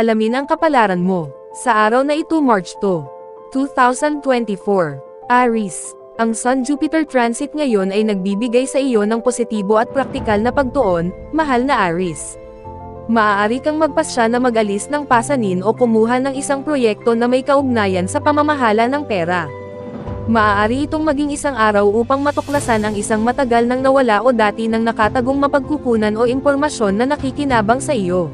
Alamin ang kapalaran mo. Sa araw na ito March 2, 2024. Aries. Ang Sun-Jupiter transit ngayon ay nagbibigay sa iyo ng positibo at praktikal na pagtuon, mahal na Aries. Maaari kang magpasya na mag-alis ng pasanin o kumuha ng isang proyekto na may kaugnayan sa pamamahala ng pera. Maaari itong maging isang araw upang matuklasan ang isang matagal nang nawala o dati nang nakatagong mapagkukunan o impormasyon na nakikinabang sa iyo.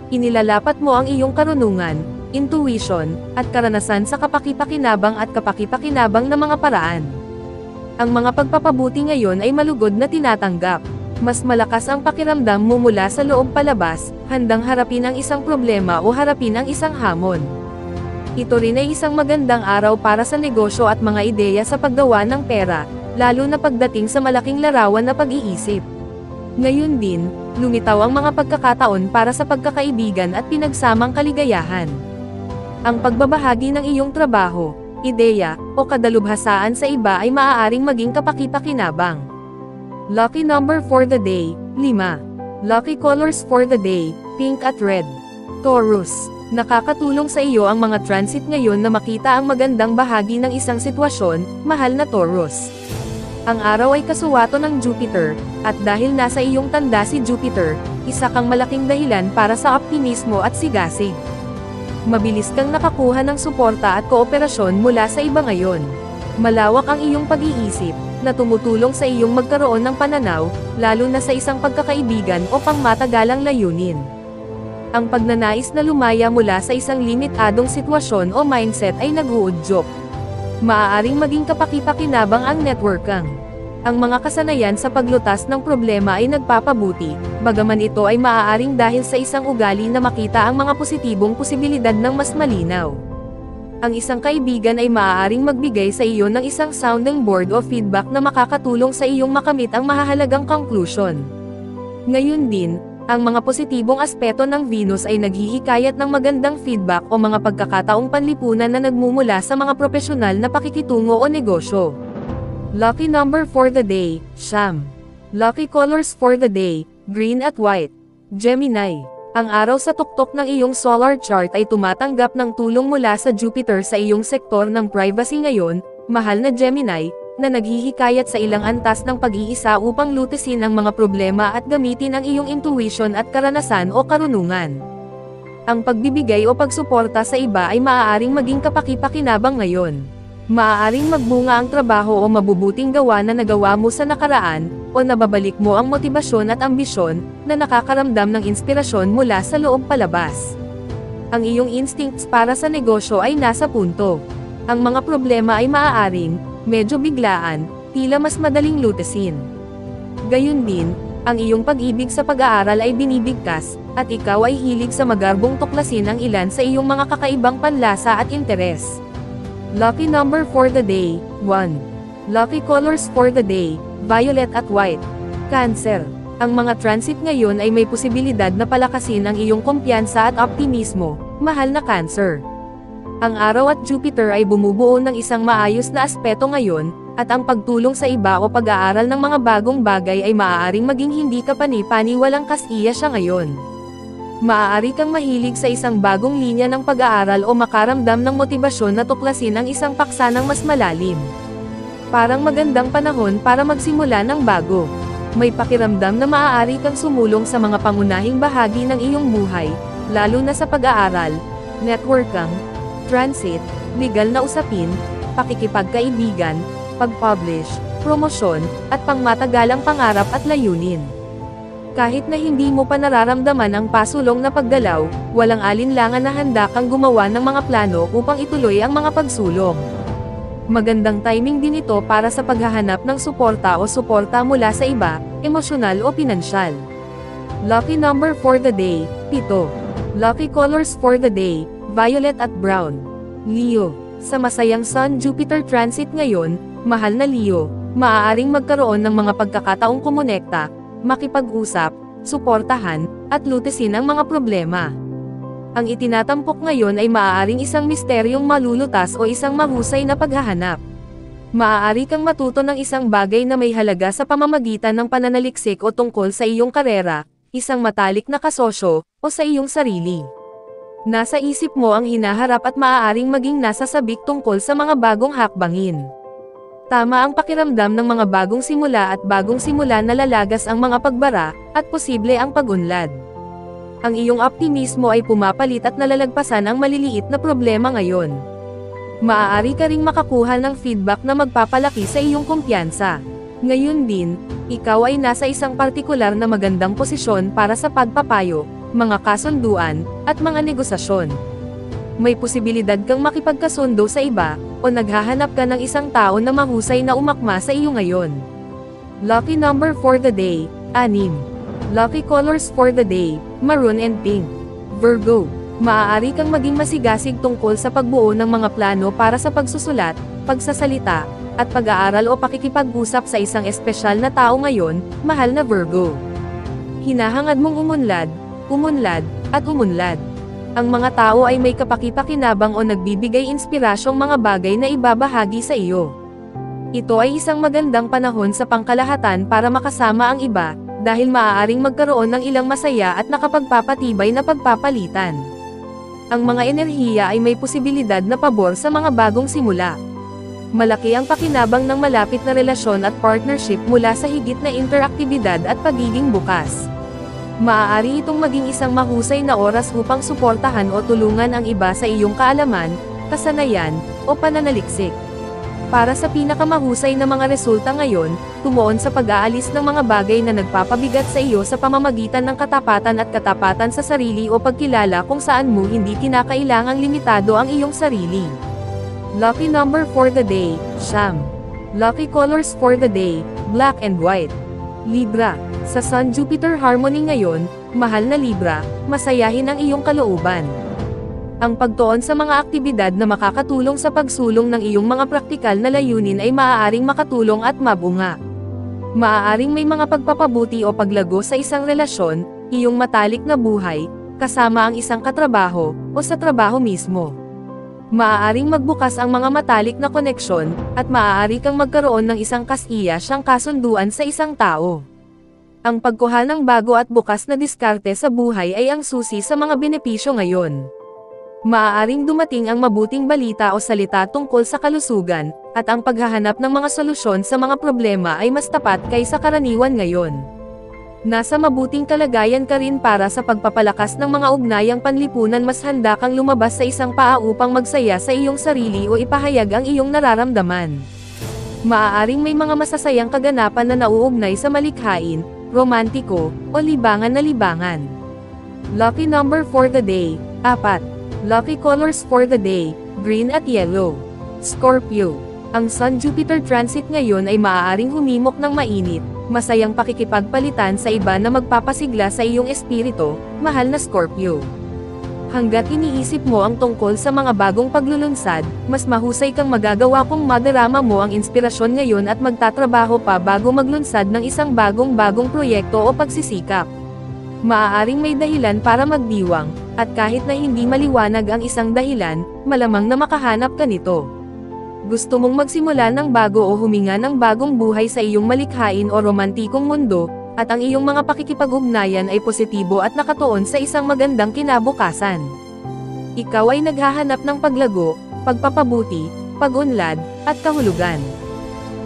Inilalapat mo ang iyong karunungan, intuition, at karanasan sa kapakipakinabang at kapakipakinabang na mga paraan. Ang mga pagpapabuti ngayon ay malugod na tinatanggap. Mas malakas ang pakiramdam mo mula sa loob palabas, handang harapin ang isang problema o harapin ang isang hamon. Ito rin ay isang magandang araw para sa negosyo at mga ideya sa paggawa ng pera, lalo na pagdating sa malaking larawan na pag-iisip. Ngayon din, lumitaw ang mga pagkakataon para sa pagkakaibigan at pinagsamang kaligayahan. Ang pagbabahagi ng iyong trabaho, ideya, o kadalubhasaan sa iba ay maaaring maging kapakipakinabang. Lucky number for the day, 5. Lucky colors for the day, pink at red. Taurus. Nakakatulong sa iyo ang mga transit ngayon na makita ang magandang bahagi ng isang sitwasyon, mahal na Taurus. Ang araw ay kasuwato ng Jupiter, at dahil nasa iyong tanda si Jupiter, isa kang malaking dahilan para sa optimismo at sigasig. Mabilis kang nakakuha ng suporta at kooperasyon mula sa iba ngayon. Malawak ang iyong pag-iisip, na tumutulong sa iyong magkaroon ng pananaw, lalo na sa isang pagkakaibigan o pangmatagalang layunin. Ang pagnanais na lumaya mula sa isang limitadong sitwasyon o mindset ay nag-uudyok. Maaaring maging kapakipakinabang ang networkang. Ang mga kasanayan sa paglutas ng problema ay nagpapabuti, bagaman ito ay maaaring dahil sa isang ugali na makita ang mga positibong posibilidad ng mas malinaw. Ang isang kaibigan ay maaaring magbigay sa iyo ng isang sounding board o feedback na makakatulong sa iyong makamit ang mahahalagang conclusion. Ngayon din, ang mga positibong aspeto ng Venus ay naghihikayat ng magandang feedback o mga pagkakataong panlipunan na nagmumula sa mga propesyonal na pakikitungo o negosyo. Lucky number for the day, 9. Lucky colors for the day, green at white. Gemini. Ang araw sa tuktok ng iyong solar chart ay tumatanggap ng tulong mula sa Jupiter sa iyong sektor ng privacy ngayon, mahal na Gemini, na naghihikayat sa ilang antas ng pag-iisa upang lutisin ang mga problema at gamitin ang iyong intuition at karanasan o karunungan. Ang pagbibigay o pagsuporta sa iba ay maaaring maging kapakipakinabang ngayon. Maaaring magbunga ang trabaho o mabubuting gawa na nagawa mo sa nakaraan, o nababalik mo ang motibasyon at ambisyon, na nakakaramdam ng inspirasyon mula sa loob palabas. Ang iyong instincts para sa negosyo ay nasa punto. Ang mga problema ay maaaring, medyo biglaan, tila mas madaling lutasin. Gayun din, ang iyong pag-ibig sa pag-aaral ay binibigkas, at ikaw ay hilig sa magarbong tuklasin ang ilan sa iyong mga kakaibang panlasa at interes. Lucky number for the day, 1. Lucky colors for the day, violet at white. Cancer. Ang mga transit ngayon ay may posibilidad na palakasin ang iyong kumpiyansa at optimismo, mahal na Cancer. Ang araw at Jupiter ay bumubuo ng isang maayos na aspeto ngayon, at ang pagtulong sa iba o pag-aaral ng mga bagong bagay ay maaaring maging hindi ka pani-paniwalang kasiya siya ngayon. Maaari kang mahilig sa isang bagong linya ng pag-aaral o makaramdam ng motibasyon na tuklasin ang isang paksa ng mas malalim. Parang magandang panahon para magsimula ng bago. May pakiramdam na maaari kang sumulong sa mga pangunahing bahagi ng iyong buhay, lalo na sa pag-aaral, networking, transit, legal na usapin, pakikipagkaibigan, pag-publish, promosyon, at pangmatagalang pangarap at layunin. Kahit na hindi mo pa nararamdaman ang pasulong na paggalaw, walang alinlangan na handa kang gumawa ng mga plano upang ituloy ang mga pagsulong. Magandang timing din ito para sa paghahanap ng suporta o suporta mula sa iba, emosyonal o pinansyal. Lucky number for the day, 7. Lucky colors for the day, violet at brown. Leo. Sa masayang Sun-Jupiter transit ngayon, mahal na Leo, maaaring magkaroon ng mga pagkakataong kumonekta, makipag-usap, suportahan, at lutisin ang mga problema. Ang itinatampok ngayon ay maaaring isang misteryong malulutas o isang mahusay na paghahanap. Maaari kang matuto ng isang bagay na may halaga sa pamamagitan ng pananaliksik o tungkol sa iyong karera, isang matalik na kasosyo, o sa iyong sarili. Nasa isip mo ang hinaharap at maaaring maging nasa sabik tungkol sa mga bagong hakbangin. Tama ang pakiramdam ng mga bagong simula at bagong simula na lalagas ang mga pagbara, at posible ang pag-unlad. Ang iyong optimismo ay pumapalit at nalalagpasan ang maliliit na problema ngayon. Maaari ka ring makakuha ng feedback na magpapalaki sa iyong kumpiyansa. Ngayon din, ikaw ay nasa isang partikular na magandang posisyon para sa pagpapayo, mga kasunduan, at mga negosasyon. May posibilidad kang makipagkasundo sa iba, o naghahanap ka ng isang tao na mahusay na umakma sa iyo ngayon. Lucky number for the day, 6. Lucky colors for the day, maroon and pink. Virgo, maaari kang maging masigasig tungkol sa pagbuo ng mga plano para sa pagsusulat, pagsasalita, at pag-aaral o pakikipag-usap sa isang espesyal na tao ngayon, mahal na Virgo. Hinahangad mong umunlad, at umunlad. Ang mga tao ay may kapaki-pakinabang o nagbibigay inspirasyong mga bagay na ibabahagi sa iyo. Ito ay isang magandang panahon sa pangkalahatan para makasama ang iba, dahil maaaring magkaroon ng ilang masaya at nakapagpapatibay na pagpapalitan. Ang mga enerhiya ay may posibilidad na pabor sa mga bagong simula. Malaki ang pakinabang ng malapit na relasyon at partnership mula sa higit na interaktibidad at pagiging bukas. Maaari itong maging isang mahusay na oras upang suportahan o tulungan ang iba sa iyong kaalaman, kasanayan, o pananaliksik. Para sa pinakamahusay na mga resulta ngayon, tumuon sa pag-aalis ng mga bagay na nagpapabigat sa iyo sa pamamagitan ng katapatan at katapatan sa sarili o pagkilala kung saan mo hindi kinakailangang limitado ang iyong sarili. Lucky number for the day, 9. Lucky colors for the day, black and white. Libra, sa Sun-Jupiter harmony ngayon, mahal na Libra, masayahin ang iyong kalooban. Ang pagtuon sa mga aktibidad na makakatulong sa pagsulong ng iyong mga praktikal na layunin ay maaaring makatulong at mabunga. Maaaring may mga pagpapabuti o paglago sa isang relasyon, iyong matalik na buhay, kasama ang isang katrabaho, o sa trabaho mismo. Maaaring magbukas ang mga matalik na koneksyon, at maaari kang magkaroon ng isang kasiyasyang kasunduan sa isang tao. Ang pagkuha ng bago at bukas na diskarte sa buhay ay ang susi sa mga benepisyo ngayon. Maaaring dumating ang mabuting balita o salita tungkol sa kalusugan, at ang paghahanap ng mga solusyon sa mga problema ay mas tapat kaysa karaniwan ngayon. Nasa mabuting kalagayan ka rin para sa pagpapalakas ng mga ugnayang panlipunan, mas handa kang lumabas sa isang paa upang magsaya sa iyong sarili o ipahayag ang iyong nararamdaman. Maaaring may mga masasayang kaganapan na nauugnay sa malikhain, romantiko, o libangan na libangan. Lucky number for the day, 4. Lucky colors for the day, green at yellow. Scorpio, ang Sun-Jupiter transit ngayon ay maaaring humimok ng mainit, masayang pakikipagpalitan sa iba na magpapasigla sa iyong espiritu, mahal na Scorpio. Hanggat iniisip mo ang tungkol sa mga bagong paglulunsad, mas mahusay kang magagawa kung madarama mo ang inspirasyon ngayon at magtatrabaho pa bago maglunsad ng isang bagong proyekto o pagsisikap. Maaaring may dahilan para magdiwang, at kahit na hindi maliwanag ang isang dahilan, malamang na makahanap ka nito. Gusto mong magsimula ng bago o huminga ng bagong buhay sa iyong malikhain o romantikong mundo, at ang iyong mga pakikipag-ugnayan ay positibo at nakatuon sa isang magandang kinabukasan. Ikaw ay naghahanap ng paglago, pagpapabuti, pag-unlad, at kahulugan.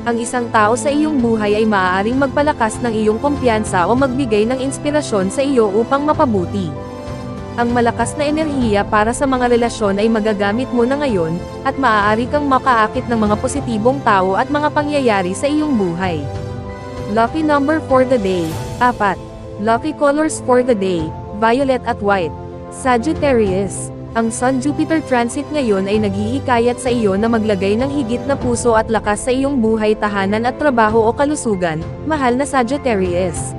Ang isang tao sa iyong buhay ay maaaring magpalakas ng iyong kumpiyansa o magbigay ng inspirasyon sa iyo upang mapabuti. Ang malakas na enerhiya para sa mga relasyon ay magagamit mo na ngayon, at maaari kang makaakit ng mga positibong tao at mga pangyayari sa iyong buhay. Lucky number for the day, 4. Lucky colors for the day, violet at white. Sagittarius, ang Sun-Jupiter transit ngayon ay naghihikayat sa iyo na maglagay ng higit na puso at lakas sa iyong buhay, tahanan at trabaho o kalusugan, mahal na Sagittarius.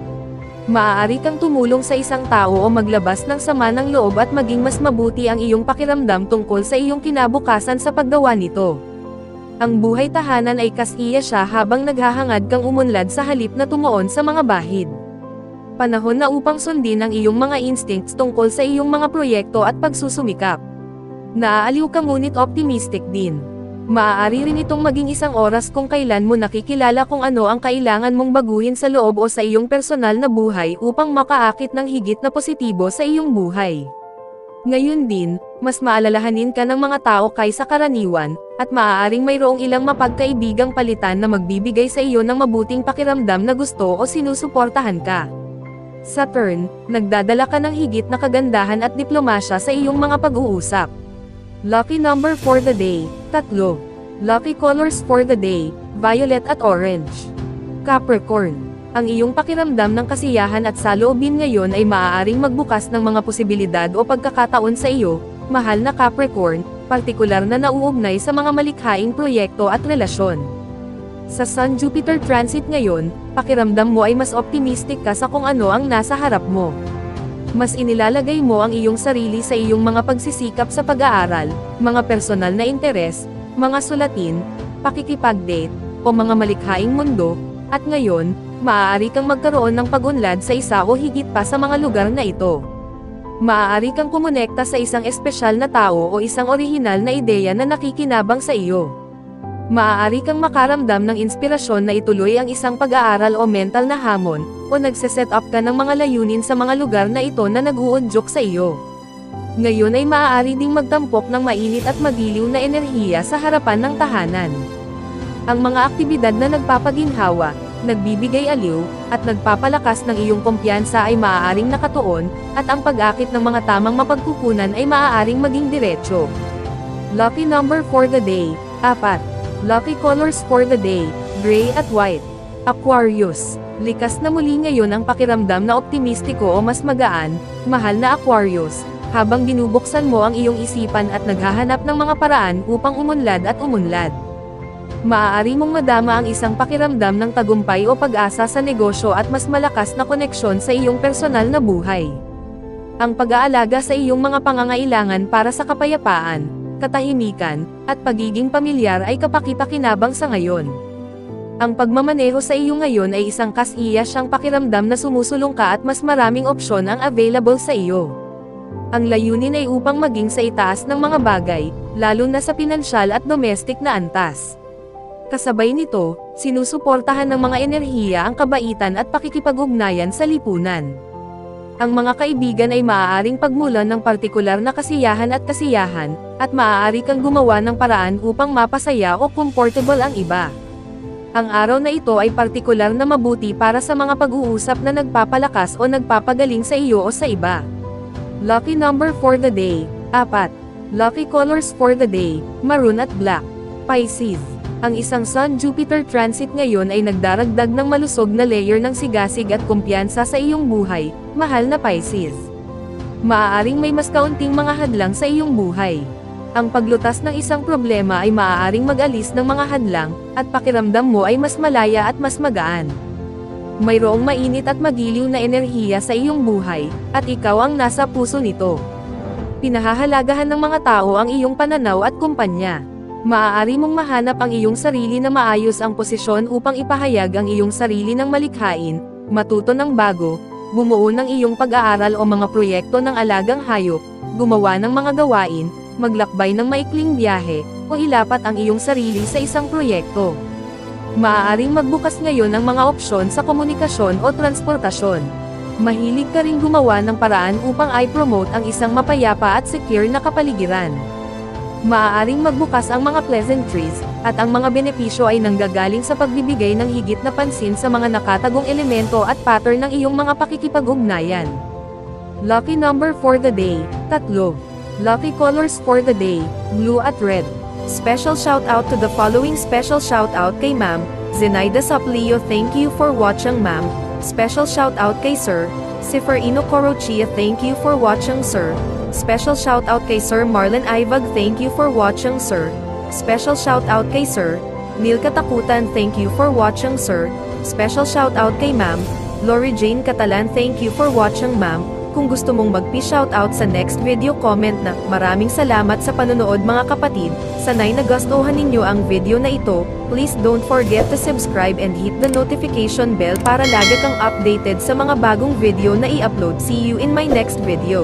Maaari kang tumulong sa isang tao o maglabas ng sama ng loob at maging mas mabuti ang iyong pakiramdam tungkol sa iyong kinabukasan sa paggawa nito. Ang buhay tahanan ay kasiya siya habang naghahangad kang umunlad sa halip na tumuon sa mga bahid. Panahon na upang sundin ang iyong mga instincts tungkol sa iyong mga proyekto at pagsusumikap. Naaaliw ka ngunit optimistic din. Maaari rin itong maging isang oras kung kailan mo nakikilala kung ano ang kailangan mong baguhin sa loob o sa iyong personal na buhay upang makaakit ng higit na positibo sa iyong buhay. Ngayon din, mas maalalahanin ka ng mga tao kaysa karaniwan, at maaaring mayroong ilang mapagkaibigang palitan na magbibigay sa iyo ng mabuting pakiramdam na gusto o sinusuportahan ka. Saturn, nagdadala ka ng higit na kagandahan at diplomasya sa iyong mga pag-uusap. Lucky number for the day, 3. Lucky colors for the day, violet at orange. Capricorn, ang iyong pakiramdam ng kasiyahan at saloobin ngayon ay maaaring magbukas ng mga posibilidad o pagkakataon sa iyo, mahal na Capricorn, partikular na nauugnay sa mga malikhaing proyekto at relasyon. Sa Sun-Jupiter transit ngayon, pakiramdam mo ay mas optimistic ka sa kung ano ang nasa harap mo. Mas inilalagay mo ang iyong sarili sa iyong mga pagsisikap sa pag-aaral, mga personal na interes, mga sulatin, pakikipag-date, o mga malikhaing mundo, at ngayon, maaari kang magkaroon ng pag-unlad sa isa o higit pa sa mga lugar na ito. Maaari kang kumonekta sa isang espesyal na tao o isang orihinal na ideya na nakikinabang sa iyo. Maaari kang makaramdam ng inspirasyon na ituloy ang isang pag-aaral o mental na hamon, o nagse-set up ka ng mga layunin sa mga lugar na ito na nag-uudyok sa iyo. Ngayon ay maaari ding magtampok ng mainit at magiliw na enerhiya sa harapan ng tahanan. Ang mga aktibidad na nagpapaginhawa, nagbibigay aliw, at nagpapalakas ng iyong kumpiyansa ay maaaring nakatuon, at ang pag-akit ng mga tamang mapagkukunan ay maaaring maging diretso. Lucky number for the day, 4. Lucky colors for the day, gray at white. Aquarius, likas na muli ngayon ang pakiramdam na optimistiko o mas magaan, mahal na Aquarius, habang binubuksan mo ang iyong isipan at naghahanap ng mga paraan upang umunlad at umunlad. Maaari mong madama ang isang pakiramdam ng tagumpay o pag-asa sa negosyo at mas malakas na koneksyon sa iyong personal na buhay. Ang pag-aalaga sa iyong mga pangangailangan para sa kapayapaan, katahimikan, at pagiging pamilyar ay kapaki-pakinabang sa ngayon. Ang pagmamaneho sa iyo ngayon ay isang kasiyasyang pakiramdam na sumusulong ka at mas maraming opsyon ang available sa iyo. Ang layunin ay upang maging sa itaas ng mga bagay, lalo na sa pinansyal at domestic na antas. Kasabay nito, sinusuportahan ng mga enerhiya ang kabaitan at pakikipag-ugnayan sa lipunan. Ang mga kaibigan ay maaaring pagmulan ng partikular na kasiyahan, at maaari kang gumawa ng paraan upang mapasaya o comfortable ang iba. Ang araw na ito ay partikular na mabuti para sa mga pag-uusap na nagpapalakas o nagpapagaling sa iyo o sa iba. Lucky number for the day, 4. Lucky colors for the day, maroon at black. Pisces, ang isang Sun-Jupiter transit ngayon ay nagdaragdag ng malusog na layer ng sigasig at kumpiyansa sa iyong buhay, mahal na Pisces. Maaaring may mas kaunting mga hadlang sa iyong buhay. Ang paglutas ng isang problema ay maaaring mag-alis ng mga hadlang, at pakiramdam mo ay mas malaya at mas magaan. Mayroong mainit at magiliw na enerhiya sa iyong buhay, at ikaw ang nasa puso nito. Pinahahalagahan ng mga tao ang iyong pananaw at kumpanya. Maaari mong mahanap ang iyong sarili na maayos ang posisyon upang ipahayag ang iyong sarili ng malikhain, matuto ng bago, bumuo ng iyong pag-aaral o mga proyekto ng alagang hayop, gumawa ng mga gawain, maglakbay ng maikling biyahe, o ilapat ang iyong sarili sa isang proyekto. Maaaring magbukas ngayon ang mga opsyon sa komunikasyon o transportasyon. Mahilig ka ring gumawa ng paraan upang i-promote ang isang mapayapa at secure na kapaligiran. Maaaring magbukas ang mga pleasantries, at ang mga benepisyo ay nanggagaling sa pagbibigay ng higit na pansin sa mga nakatagong elemento at pattern ng iyong mga pakikipag-ugnayan. Lucky number for the day, 3. Lucky colors for the day, blue at red. Special shout out to the following. Special shout out kay Ma'am Zenaida Saplio, thank you for watching ma'am. Special shout out kay Sir Siferino Corochia, thank you for watching sir. Special shout out kay Sir Marlon Ivag, thank you for watching sir. Special shout out kay Sir Neil Katakutan, thank you for watching sir. Special shout out kay Ma'am Lori Jane Catalan, thank you for watching ma'am. Kung gusto mong magpi-shoutout sa next video, comment na. Maraming salamat sa panonood mga kapatid. Sana'y nagustuhan ninyo ang video na ito. Please don't forget to subscribe and hit the notification bell para lagi kang updated sa mga bagong video na i-upload. See you in my next video.